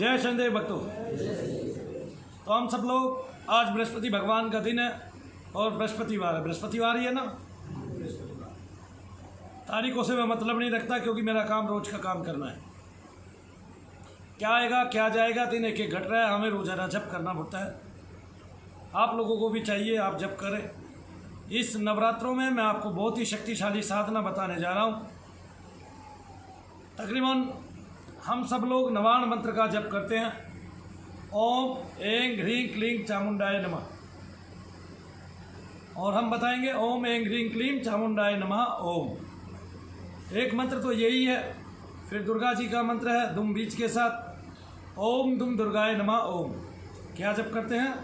जय शनिदेव भक्तों। तो हम सब लोग आज बृहस्पति भगवान का दिन है और बृहस्पतिवार है। बृहस्पतिवार ही है ना। तारीखों से मैं मतलब नहीं रखता क्योंकि मेरा काम रोज का काम करना है। क्या आएगा क्या जाएगा दिन एक एक घट रहा है, हमें रोजाना जप करना पड़ता है। आप लोगों को भी चाहिए आप जप करें। इस नवरात्रों में मैं आपको बहुत ही शक्तिशाली साधना बताने जा रहा हूँ। तकरीबन हम सब लोग नवान मंत्र का जप करते हैं। ओम ऐं ह्रीं क्लीं चामुंडाय नमः। और हम बताएंगे ओम ऐं ह्रीं क्लीं चामुंडाय नमः ओम। एक मंत्र तो यही है। फिर दुर्गा जी का मंत्र है दुम बीज के साथ। ओम दुम दुर्गाय नमः ओम। क्या जप करते हैं?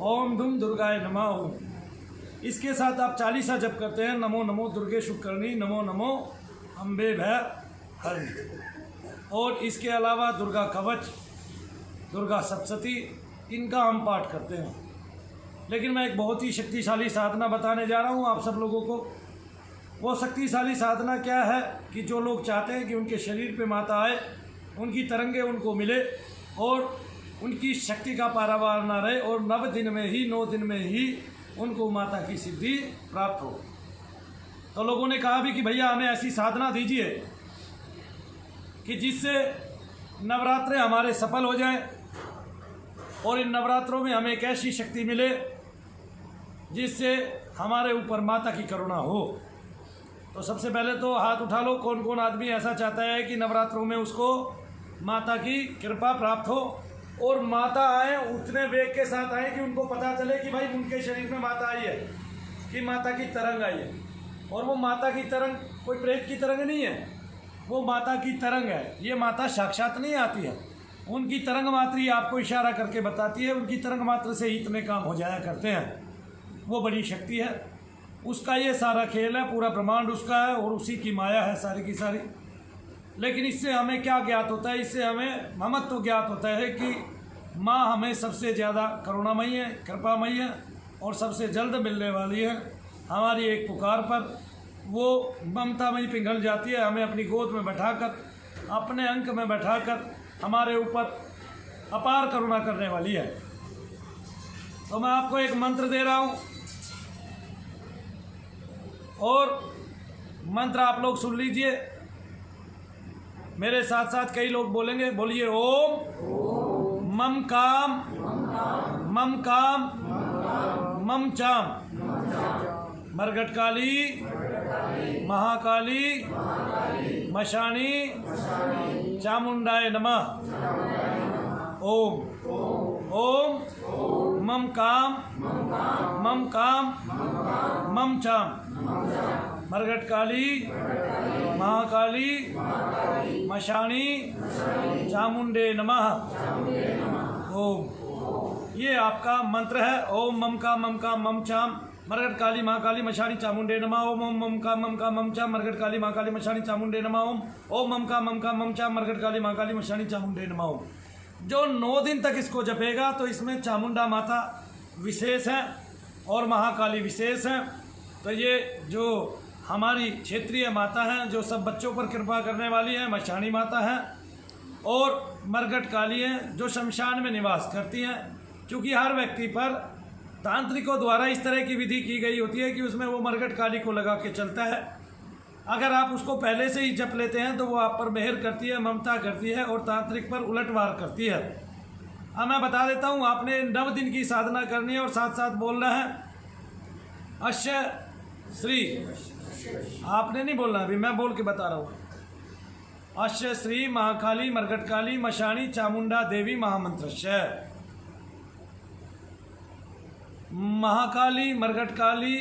ओम दुम दुर्गाय नमः ओम। इसके साथ आप 40 जप करते हैं। नमो नमो दुर्गे शुक्रणी, नमो नमो अम्बे भय हरिणी। और इसके अलावा दुर्गा कवच, दुर्गा सप्तशती, इनका हम पाठ करते हैं। लेकिन मैं एक बहुत ही शक्तिशाली साधना बताने जा रहा हूँ आप सब लोगों को। वो शक्तिशाली साधना क्या है कि जो लोग चाहते हैं कि उनके शरीर पे माता आए, उनकी तरंगे उनको मिले और उनकी शक्ति का पारावार ना रहे और 9 दिन में ही उनको माता की सिद्धि प्राप्त हो। तो लोगों ने कहा भी कि भैया हमें ऐसी साधना दीजिए कि जिससे नवरात्रे हमारे सफल हो जाएं और इन नवरात्रों में हमें एक ऐसी शक्ति मिले जिससे हमारे ऊपर माता की करुणा हो। तो सबसे पहले तो हाथ उठा लो, कौन कौन आदमी ऐसा चाहता है कि नवरात्रों में उसको माता की कृपा प्राप्त हो और माता आए उतने वेग के साथ आए कि उनको पता चले कि भाई उनके शरीर में माता आई है, कि माता की तरंग आई है। और वो माता की तरंग कोई प्रेत की तरंग नहीं है, वो माता की तरंग है। ये माता साक्षात नहीं आती है, उनकी तरंग मात्र ही आपको इशारा करके बताती है। उनकी तरंग मात्र से ही इतने काम हो जाया करते हैं। वो बड़ी शक्ति है, उसका ये सारा खेल है, पूरा ब्रह्मांड उसका है और उसी की माया है सारी की सारी। लेकिन इससे हमें क्या ज्ञात होता है? इससे हमें महत्व तो ज्ञात होता है कि माँ हमें सबसे ज़्यादा करुणामयी है, कृपामयी है और सबसे जल्द मिलने वाली है। हमारी एक पुकार पर वो ममता में ही पिघल जाती है, हमें अपनी गोद में बैठाकर, अपने अंक में बैठाकर हमारे ऊपर अपार करुणा करने वाली है। तो मैं आपको एक मंत्र दे रहा हूँ और मंत्र आप लोग सुन लीजिए, मेरे साथ साथ कई लोग बोलेंगे। बोलिए ओम मम काम मम काम मम चाम मरघटकाली महाकाली मशानी चामुंडाय नमः ओम। ओम मम काम मम चाम मरघटकाली महाकाली मशानी चामुंडे नमः ओम। ये आपका मंत्र है। ओम मम का मम चाम मरघटकाली महाकाली मशानी चामुंडे नमः ओम। ओम मम का मम चाम मरघटकाली महाकाली मशानी चामुंडे नमः ओम। ओम मम का मम चाम मरघटकाली महाकाली मशानी चामुंडे नमः ओम। जो 9 दिन तक इसको जपेगा तो इसमें चामुंडा माता विशेष है और महाकाली विशेष है। तो ये जो हमारी क्षेत्रीय माता हैं, जो सब बच्चों पर कृपा करने वाली है, मशानी माता है और मरघटकाली है जो शमशान में निवास करती हैं। क्योंकि हर व्यक्ति पर तांत्रिकों द्वारा इस तरह की विधि की गई होती है कि उसमें वो मरघटकाली को लगा के चलता है। अगर आप उसको पहले से ही जप लेते हैं तो वो आप पर मेहर करती है, ममता करती है और तांत्रिक पर उलटवार करती है। अब मैं बता देता हूँ, आपने 9 दिन की साधना करनी है और साथ साथ बोलना है अश्य श्री। आपने नहीं बोलना, अभी मैं बोल के बता रहा हूँ। अश्य श्री महाकाली मरघटकाली मशानी चामुंडा देवी महामंत्रश्य। महाकाली मरघटकाली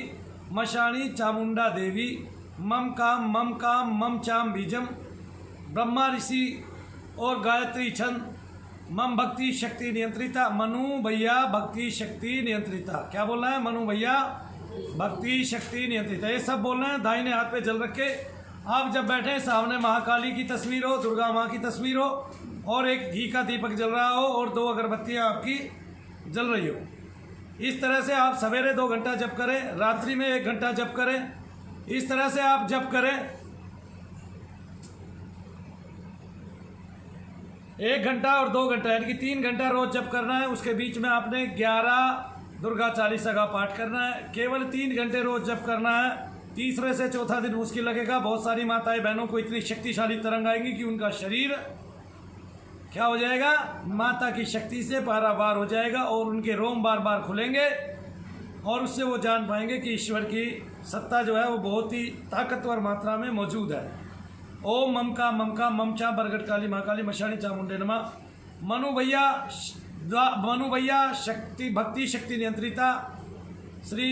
मशानी चामुंडा देवी मम काम मम चाम बीजम ब्रह्मा ऋषि और गायत्री छंद मम भक्ति शक्ति नियंत्रिता। मनु भैया भक्ति शक्ति नियंत्रिता। क्या बोलना है? मनु भैया भक्ति शक्ति नियंत्रिता। ये सब बोलना है। दाहिने हाथ पे जल रखे आप जब बैठे, सामने महाकाली की तस्वीर हो, दुर्गा माँ की तस्वीर हो और एक घी का दीपक जल रहा हो और 2 अगरबत्तियाँ आपकी जल रही हो। इस तरह से आप सवेरे 2 घंटा जप करें, रात्रि में 1 घंटा जप करें। इस तरह से आप जप करें 1 घंटा और 2 घंटा यानी कि 3 घंटा रोज जप करना है। उसके बीच में आपने 11 दुर्गा चालीसा का पाठ करना है। केवल 3 घंटे रोज जप करना है। तीसरे से चौथा दिन मुश्किल लगेगा। बहुत सारी माताएं बहनों को इतनी शक्तिशाली तरंग आएंगी कि उनका शरीर क्या हो जाएगा, माता की शक्ति से पारावार हो जाएगा और उनके रोम बार बार खुलेंगे और उससे वो जान पाएंगे कि ईश्वर की सत्ता जो है वो बहुत ही ताकतवर मात्रा में मौजूद है। ओम ममका ममका ममचा बरगट काली महाकाली मशाणी चामुंडे नमः। मनु भैया शक्ति भक्ति शक्ति नियंत्रिता श्री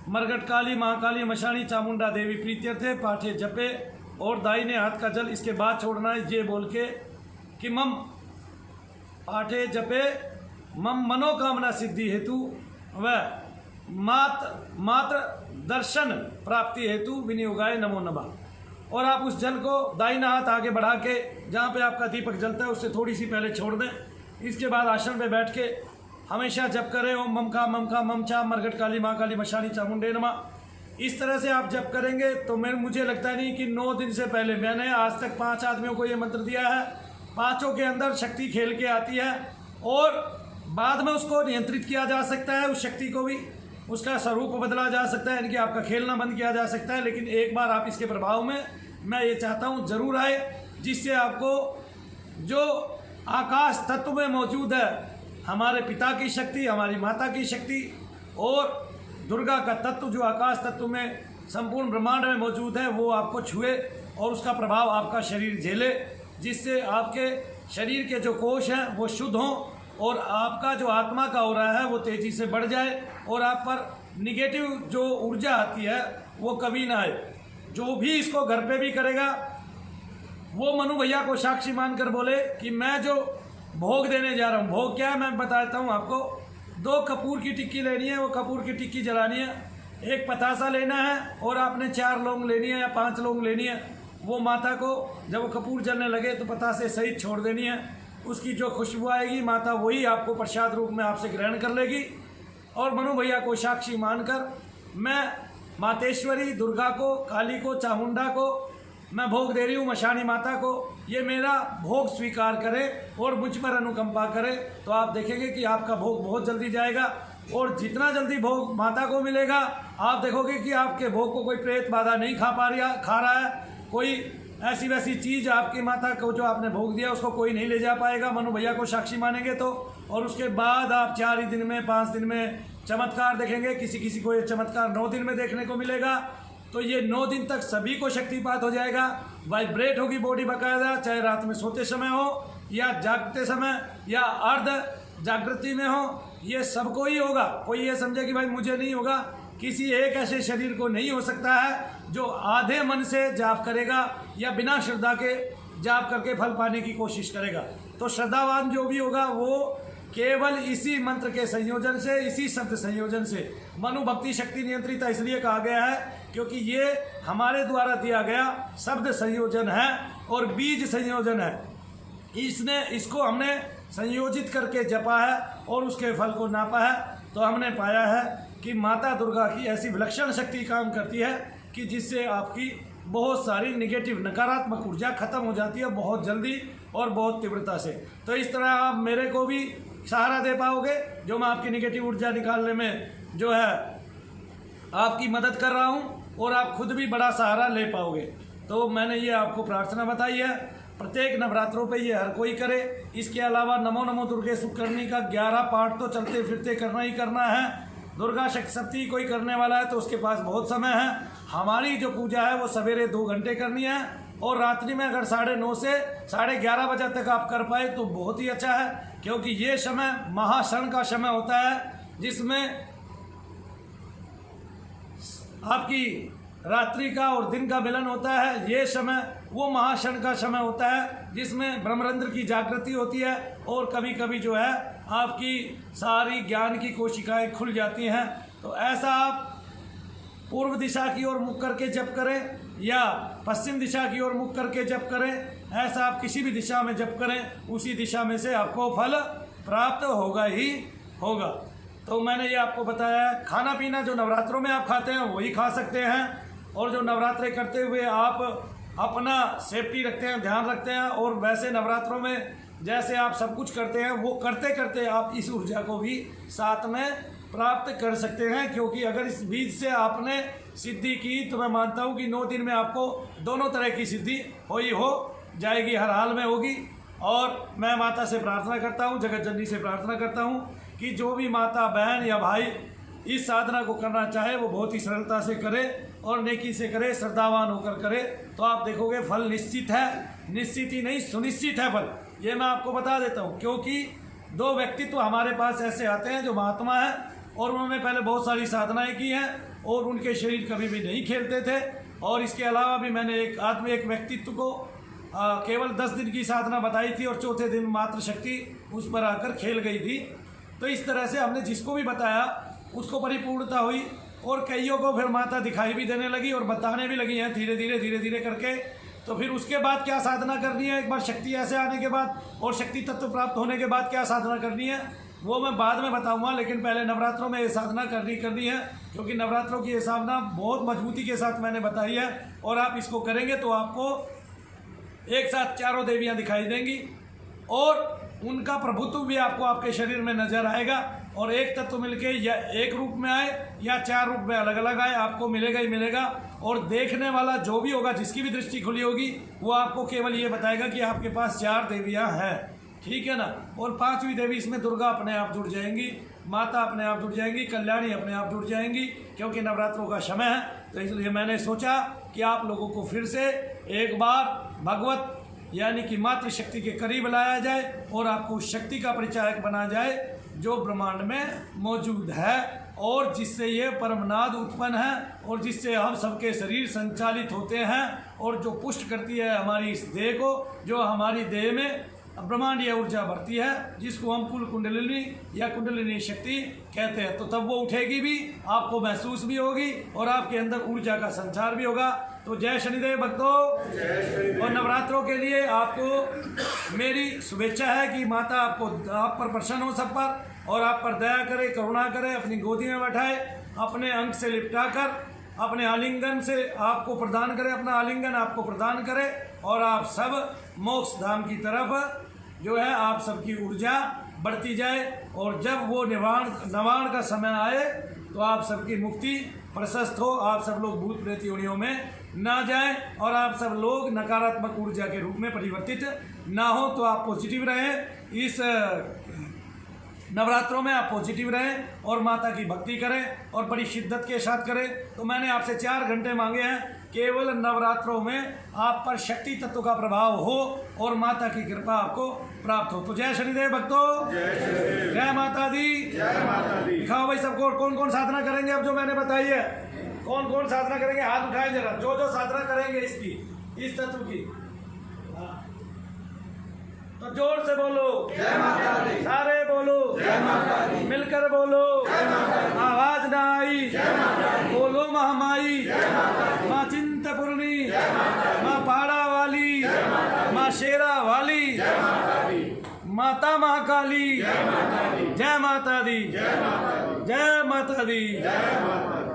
मरगट काली महाकाली मशाणी चामुंडा देवी प्रीत्यर्थे पाठे जपे और दाहिने हाथ का जल इसके बाद छोड़ना है ये बोल के कि मम पाठे जपे मम मनोकामना सिद्धि हेतु व मात्र दर्शन प्राप्ति हेतु विनियोगाय नमो नमः। और आप उस जल को दाहिना हाथ आगे बढ़ा के जहाँ पे आपका दीपक जलता है उससे थोड़ी सी पहले छोड़ दें। इसके बाद आसन पे बैठ के हमेशा जप करें ओम ममका ममका ममचा मरगट काली महाकाली मशाणी चामुंडे नमः। इस तरह से आप जप करेंगे तो मुझे लगता नहीं कि 9 दिन से पहले मैंने आज तक 5 आदमियों को ये मंत्र दिया है। 5 के अंदर शक्ति खेल के आती है और बाद में उसको नियंत्रित किया जा सकता है। उस शक्ति को भी उसका स्वरूप बदला जा सकता है, यानी कि आपका खेलना बंद किया जा सकता है। लेकिन एक बार आप इसके प्रभाव में मैं ये चाहता हूँ ज़रूर आए, जिससे आपको जो आकाश तत्व में मौजूद है, हमारे पिता की शक्ति, हमारी माता की शक्ति और दुर्गा का तत्व जो आकाश तत्व में संपूर्ण ब्रह्मांड में मौजूद है, वो आपको छुए और उसका प्रभाव आपका शरीर झेले, जिससे आपके शरीर के जो कोश हैं वो शुद्ध हों और आपका जो आत्मा का हो रहा है वो तेज़ी से बढ़ जाए और आप पर निगेटिव जो ऊर्जा आती है वो कभी ना आए। जो भी इसको घर पे भी करेगा वो मनु भैया को साक्षी मानकर बोले कि मैं जो भोग देने जा रहा हूँ, भोग क्या है मैं बताता हूँ आपको। 2 कपूर की टिक्की लेनी है, वो कपूर की टिक्की जलानी है, 1 पतासा लेना है और आपने 4 लौंग लेनी है या 5 लौंग लेनी है। वो माता को जब वो कपूर जलने लगे तो पतासे सहित छोड़ देनी है। उसकी जो खुशबू आएगी माता वही आपको प्रसाद रूप में आपसे ग्रहण कर लेगी। और मनु भैया को साक्षी मानकर मैं मातेश्वरी दुर्गा को, काली को, चामुंडा को मैं भोग दे रही हूँ, मशाणी माता को, ये मेरा भोग स्वीकार करे और मुझ पर अनुकंपा करे, तो आप देखेंगे कि आपका भोग बहुत जल्दी जाएगा। और जितना जल्दी भोग माता को मिलेगा आप देखोगे कि आपके भोग को कोई प्रेत बाधा नहीं खा रहा है, कोई ऐसी वैसी चीज़ आपकी माता को जो आपने भोग दिया उसको कोई नहीं ले जा पाएगा, मनु भैया को साक्षी मानेंगे तो। और उसके बाद आप 4 ही दिन में, 5 दिन में चमत्कार देखेंगे। किसी किसी को ये चमत्कार 9 दिन में देखने को मिलेगा। तो ये 9 दिन तक सभी को शक्तिपात हो जाएगा, वाइब्रेट होगी बॉडी बाकायदा, चाहे रात में सोते समय हो या जागते समय या अर्ध जागृति में हो, ये सबको ही होगा। कोई ये समझे कि भाई मुझे नहीं होगा, किसी एक ऐसे शरीर को नहीं हो सकता है जो आधे मन से जाप करेगा या बिना श्रद्धा के जाप करके फल पाने की कोशिश करेगा। तो श्रद्धावान जो भी होगा वो केवल इसी मंत्र के संयोजन से, इसी शब्द संयोजन से, मनु भक्ति शक्ति नियंत्रिता इसलिए कहा गया है क्योंकि ये हमारे द्वारा दिया गया शब्द संयोजन है और बीज संयोजन है। इसको हमने संयोजित करके जपा है और उसके फल को नापा है, तो हमने पाया है कि माता दुर्गा की ऐसी विलक्षण शक्ति काम करती है कि जिससे आपकी बहुत सारी निगेटिव नकारात्मक ऊर्जा खत्म हो जाती है बहुत जल्दी और बहुत तीव्रता से। तो इस तरह आप मेरे को भी सहारा दे पाओगे, जो मैं आपकी निगेटिव ऊर्जा निकालने में जो है आपकी मदद कर रहा हूँ, और आप खुद भी बड़ा सहारा ले पाओगे। तो मैंने ये आपको प्रार्थना बताई है, प्रत्येक नवरात्रों पे ये हर कोई करे। इसके अलावा नमो नमो दुर्गे सुकर्णी का 11 पाठ तो चलते फिरते करना ही करना है। दुर्गा शक्ति सप्तमी कोई करने वाला है तो उसके पास बहुत समय है। हमारी जो पूजा है वो सवेरे 2 घंटे करनी है और रात्रि में अगर 9:30 से 11:30 बजे तक आप कर पाए तो बहुत ही अच्छा है, क्योंकि ये समय महाक्षण का समय होता है जिसमें आपकी रात्रि का और दिन का मिलन होता है। ये समय वो महाक्षण का समय होता है जिसमें ब्रह्मरंध्र की जागृति होती है और कभी कभी जो है आपकी सारी ज्ञान की कोशिकाएं खुल जाती हैं। तो ऐसा आप पूर्व दिशा की ओर मुख करके जप करें या पश्चिम दिशा की ओर मुख करके जप करें, ऐसा आप किसी भी दिशा में जप करें, उसी दिशा में से आपको फल प्राप्त होगा ही होगा। तो मैंने ये आपको बताया है। खाना पीना जो नवरात्रों में आप खाते हैं वही खा सकते हैं, और जो नवरात्रे करते हुए आप अपना सेफ्टी रखते हैं, ध्यान रखते हैं। और वैसे नवरात्रों में जैसे आप सब कुछ करते हैं वो करते करते आप इस ऊर्जा को भी साथ में प्राप्त कर सकते हैं। क्योंकि अगर इस बीज से आपने सिद्धि की तो मैं मानता हूँ कि 9 दिन में आपको दोनों तरह की सिद्धि हो जाएगी, हर हाल में होगी। और मैं माता से प्रार्थना करता हूँ, जगत जननी से प्रार्थना करता हूँ कि जो भी माता बहन या भाई इस साधना को करना चाहे वो बहुत ही सरलता से करे और नेकी से करे, श्रद्धावान होकर करे, तो आप देखोगे फल निश्चित है। निश्चित ही नहीं, सुनिश्चित है फल, ये मैं आपको बता देता हूँ। क्योंकि 2 व्यक्तित्व हमारे पास ऐसे आते हैं जो महात्मा हैं और उन्होंने पहले बहुत सारी साधनाएं की हैं और उनके शरीर कभी भी नहीं खेलते थे। और इसके अलावा भी मैंने एक व्यक्तित्व को केवल 10 दिन की साधना बताई थी और चौथे दिन मात्र शक्ति उस पर आकर खेल गई थी। तो इस तरह से हमने जिसको भी बताया उसको परिपूर्णता हुई और कईयों को फिर माता दिखाई भी देने लगी और बताने भी लगी हैं धीरे धीरे करके। तो फिर उसके बाद क्या साधना करनी है, एक बार शक्ति ऐसे आने के बाद और शक्ति तत्व प्राप्त होने के बाद क्या साधना करनी है वो मैं बाद में बताऊंगा। लेकिन पहले नवरात्रों में ये साधना करनी है, क्योंकि नवरात्रों की ये साधना बहुत मजबूती के साथ मैंने बताई है। और आप इसको करेंगे तो आपको एक साथ चारों देवियाँ दिखाई देंगी और उनका प्रभुत्व भी आपको आपके शरीर में नजर आएगा। और एक तत्व मिलके या एक रूप में आए या 4 रूप में अलग अलग आए, आपको मिलेगा ही मिलेगा। और देखने वाला जो भी होगा, जिसकी भी दृष्टि खुली होगी, वो आपको केवल ये बताएगा कि आपके पास 4 देवियाँ हैं, ठीक है ना। और 5वीं देवी इसमें दुर्गा अपने आप जुड़ जाएंगी, माता अपने आप जुड़ जाएंगी, कल्याणी अपने आप जुड़ जाएंगी, क्योंकि नवरात्रों का समय है। तो इसलिए मैंने सोचा कि आप लोगों को फिर से एक बार भगवत यानी कि मातृशक्ति के करीब लाया जाए और आपको उस शक्ति का परिचायक बना जाए जो ब्रह्मांड में मौजूद है और जिससे ये परमनाद उत्पन्न है और जिससे हम सबके शरीर संचालित होते हैं और जो पुष्ट करती है हमारी इस देह को, जो हमारी देह में ब्रह्मांडीय ऊर्जा बढ़ती है, जिसको हम कुल कुंडलिनी या कुंडलिनी शक्ति कहते हैं। तो तब वो उठेगी भी, आपको महसूस भी होगी और आपके अंदर ऊर्जा का संचार भी होगा। तो जय शनिदेव भक्तों। और नवरात्रों के लिए आपको मेरी शुभेच्छा है कि माता आप पर प्रसन्न हो, सब पर, और आप पर दया करे, करुणा करे, अपनी गोदी में बैठाए, अपने अंग से लिपटा कर अपने आलिंगन से आपको प्रदान करे, अपना आलिंगन आपको प्रदान करे और आप सब मोक्ष धाम की तरफ जो है आप सबकी ऊर्जा बढ़ती जाए। और जब वो नवाण का समय आए तो आप सबकी मुक्ति प्रशस्त हो, आप सब लोग भूत प्रेत योनियों में ना जाएं और आप सब लोग नकारात्मक ऊर्जा के रूप में परिवर्तित ना हो। तो आप पॉजिटिव रहें, इस नवरात्रों में आप पॉजिटिव रहें और माता की भक्ति करें और बड़ी शिद्दत के साथ करें। तो मैंने आपसे 4 घंटे मांगे हैं, केवल नवरात्रों में आप पर शक्ति तत्व का प्रभाव हो और माता की कृपा आपको प्राप्त हो। तो जय शनिदेव भक्तों, जय माता दी। दिखाओ भाई सबको कौन कौन साधना करेंगे अब जो मैंने बताई है, कौन कौन साधना करेंगे, हाथ उठाएं जरा, जो साधना करेंगे इसकी, इस तत्व की। तो जोर से बोलो जय माता दी, सारे बोलो जय माता दी, मिलकर बोलो जय माता दी, आवाज ना आई जय माता दी, बोलो महामाई जय माता दी, माँ चिंतपूर्णी जय माता दी, माँ पहाड़ा वाली जय माता दी, माँ शेरा वाली जय माता दी, माता महाकाली जय माता दी, जय माता दी, जय माता दी, जय माता दी, जय माता दी।